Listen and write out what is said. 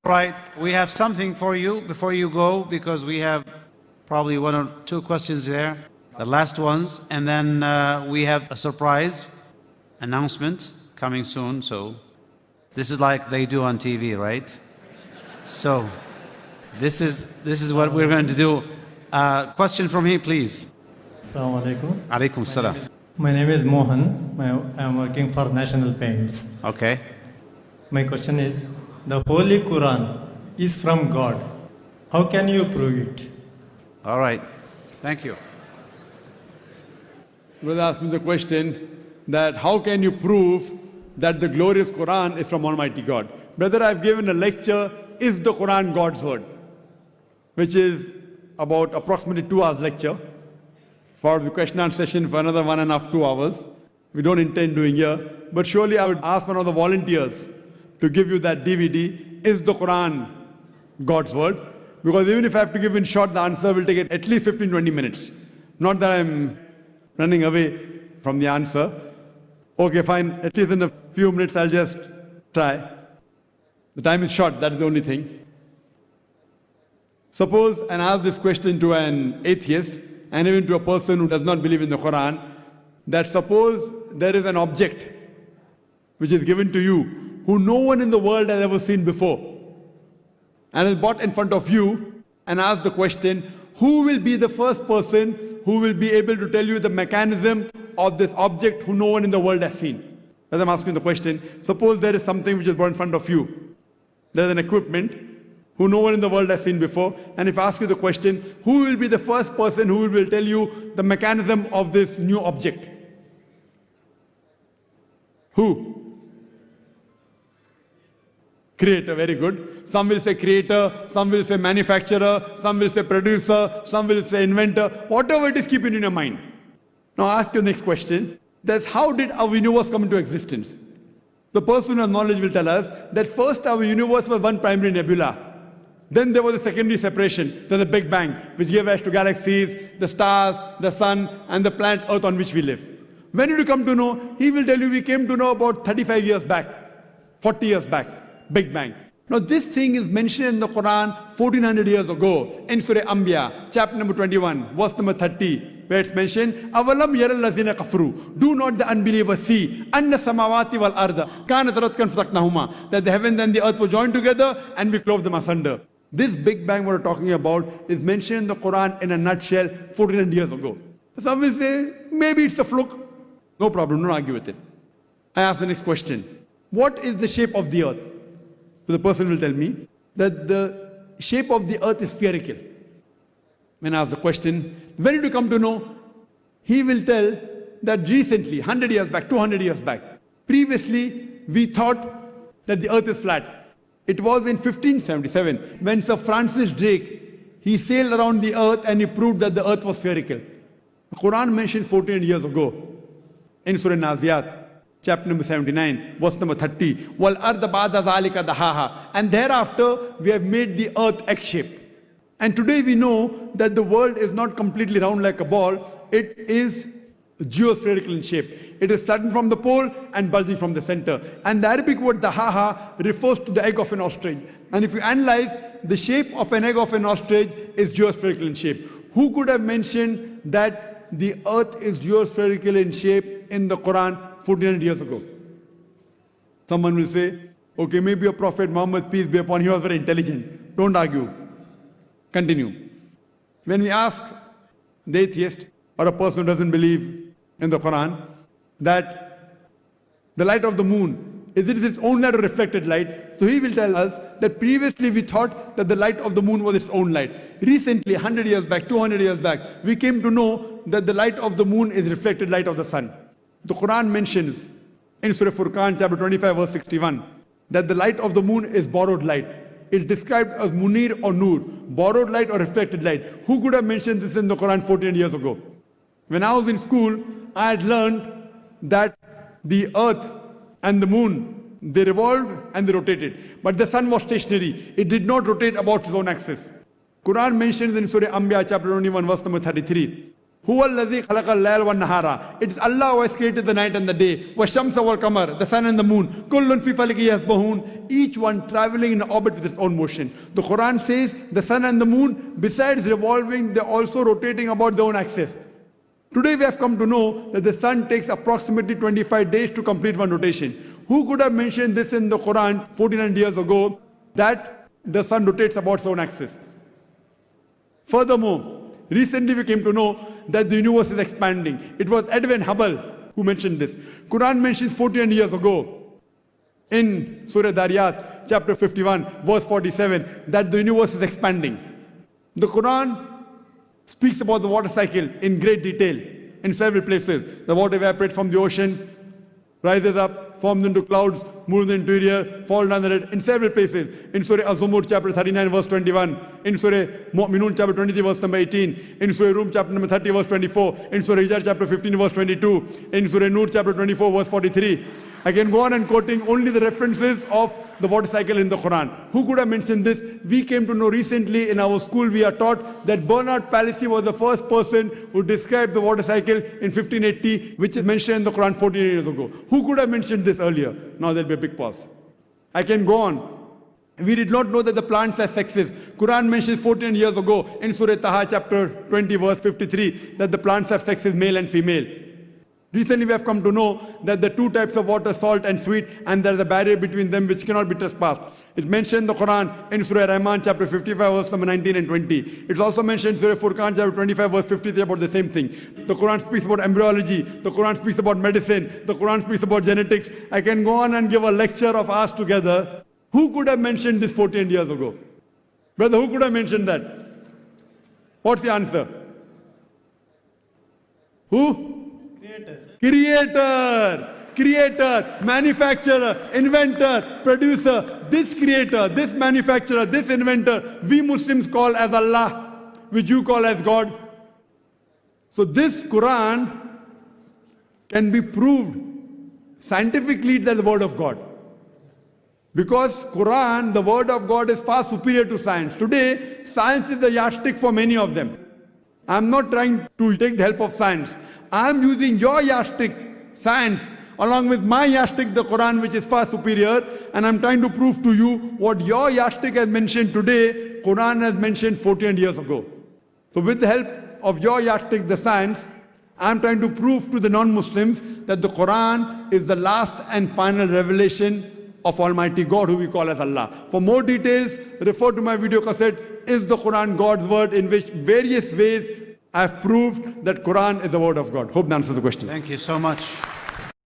Right, we have something for you before you go, because we have probably one or two questions there, the last ones, and then we have a surprise announcement coming soon. So this is like they do on TV, right? So this is what we're going to do. Question from him, please. Assalamu alaikum. Alaikum salam. My name is Mohan. I am working for National Paints. Okay. My question is, the Holy Quran is from God. How can you prove it? All right. Thank you. Brother asked me the question that how can you prove that the glorious Quran is from Almighty God? Brother, I've given a lecture, Is the Quran God's Word? Which is about approximately 2 hours lecture. For the question and answer session for another 1.5 to 2 hours. We don't intend doing here. But surely I would ask one of the volunteers to give you that DVD, Is the Quran God's Word? Because even if I have to give in short, the answer will take at least 15-20 minutes. Not that I'm running away from the answer. Okay, fine. At least in a few minutes, I'll just try. The time is short, that is the only thing. Suppose and ask this question to an atheist and even to a person who does not believe in the Quran, that suppose there is an object which is given to you who no one in the world has ever seen before, and is brought in front of you and ask the question, who will be the first person who will be able to tell you the mechanism of this object who no one in the world has seen? As I'm asking the question, suppose there is something which is brought in front of you. There is an equipment who no one in the world has seen before, and if I ask you the question, who will be the first person who will tell you the mechanism of this new object? Who? Creator, very good. Some will say creator, some will say manufacturer, some will say producer, some will say inventor. Whatever it is, keep it in your mind. Now ask your next question. That's how did our universe come into existence? The person who has knowledge will tell us that first our universe was one primary nebula. Then there was a secondary separation, then the Big Bang, which gave rise to galaxies, the stars, the sun, and the planet Earth on which we live. When did you come to know? He will tell you we came to know about 35 years back, 40 years back. Big Bang. Now this thing is mentioned in the Quran 1400 years ago in Surah Anbiya, chapter number 21, verse number 30, where it's mentioned, Avalam yaral lazina kafru. Do not the unbelievers see anna samawati wal arda kanat ratkan fasaknahuma, that the heavens and the earth were joined together and we clove them asunder. This Big Bang we're talking about is mentioned in the Quran in a nutshell 1400 years ago. Some will say, maybe it's a fluke. No problem, don't argue with it. I ask the next question. What is the shape of the earth? So the person will tell me that the shape of the earth is spherical. When I ask the question, when did you come to know? He will tell that recently, 100 years back, 200 years back, previously we thought that the earth is flat. It was in 1577 when Sir Francis Drake, he sailed around the earth and he proved that the earth was spherical. The Quran mentions 14 years ago in Surah Naziyat, chapter number 79, verse number 30. Wal arda ba'da zalika dahaha. And thereafter, we have made the earth egg-shaped. And today we know that the world is not completely round like a ball. It is geospherical in shape. It is flattened from the pole and bulging from the center. And the Arabic word dahaha refers to the egg of an ostrich. And if you analyze, the shape of an egg of an ostrich is geospherical in shape. Who could have mentioned that the earth is geospherical in shape in the Quran 1400 years ago? Someone will say, okay, maybe a Prophet Muhammad, peace be upon him, he was very intelligent. Don't argue. Continue. When we ask the atheist or a person who doesn't believe in the Quran that the light of the moon, is it its own light or reflected light? So he will tell us that previously we thought that the light of the moon was its own light. Recently, 100 years back, 200 years back, we came to know that the light of the moon is reflected light of the sun. The Quran mentions in Surah Furqan, chapter 25, verse 61, that the light of the moon is borrowed light. It's described as munir or nur, borrowed light or reflected light. Who could have mentioned this in the Quran 14 years ago? When I was in school, I had learned that the earth and the moon, they revolved and they rotated. But the sun was stationary. It did not rotate about its own axis. Quran mentions in Surah Anbiya, chapter 21, verse number 33, Huwa alladhi khalaqa al-layla wan-nahara. It is Allah who has created the night and the day. Wash-shamsa wal-qamar, the sun and the moon. Kullun fi falaki yasbahun. Each one traveling in orbit with its own motion. The Quran says the sun and the moon, besides revolving, they're also rotating about their own axis. Today we have come to know that the sun takes approximately 25 days to complete one rotation. Who could have mentioned this in the Quran 1400 years ago, that the sun rotates about its own axis? Furthermore, recently we came to know that the universe is expanding. It was Edwin Hubble who mentioned this. Quran mentions 1400 years ago in Surah Dariyat, chapter 51, verse 47, that the universe is expanding. The Quran speaks about the water cycle in great detail in several places. The water evaporates from the ocean, rises up, forms into clouds, moves into the interior, falls down the red, in several places. In Surah Az-Zumur chapter 39 verse 21, in Surah Mu'minun chapter 23 verse number 18, in Surah Rum chapter number 30 verse 24, in Surah Hijr chapter 15 verse 22, in Surah Nur chapter 24 verse 43. I can go on and quoting only the references of the water cycle in the Quran. Who could have mentioned this? We came to know recently in our school, we are taught that Bernard Palissy was the first person who described the water cycle in 1580, which is mentioned in the Quran 14 years ago. Who could have mentioned this earlier? Now there'll be a big pause. I can go on. We did not know that the plants have sexes. Quran mentions 14 years ago in Surah Taha chapter 20 verse 53 that the plants have sexes, male and female. Recently we have come to know that the two types of water, salt and sweet, and there is a barrier between them which cannot be trespassed. It's mentioned in the Quran in Surah Rahman chapter 55 verse number 19 and 20. It's also mentioned in Surah Furqan chapter 25 verse 53 about the same thing. The Quran speaks about embryology, the Quran speaks about medicine, the Quran speaks about genetics. I can go on and give a lecture of us together. Who could have mentioned this 14 years ago? Brother, who could have mentioned that? What's the answer? Who? Creator, manufacturer, inventor, producer. This creator, this manufacturer, this inventor, we Muslims call as Allah, which you call as God. So this Quran can be proved scientifically that the word of God. Because Quran, the word of God, is far superior to science. Today, science is the yardstick for many of them. I'm not trying to take the help of science. I'm using your yardstick, science, along with my yardstick, the Quran, which is far superior, and I'm trying to prove to you what your yardstick has mentioned today, Quran has mentioned 14 years ago. So with the help of your yardstick, the science, I'm trying to prove to the non-Muslims that the Quran is the last and final revelation of Almighty God, who we call as Allah. For more details, refer to my video cassette, Is the Quran God's Word?, in which various ways I have proved that Quran is the word of God. Hope that answers the question. Thank you so much.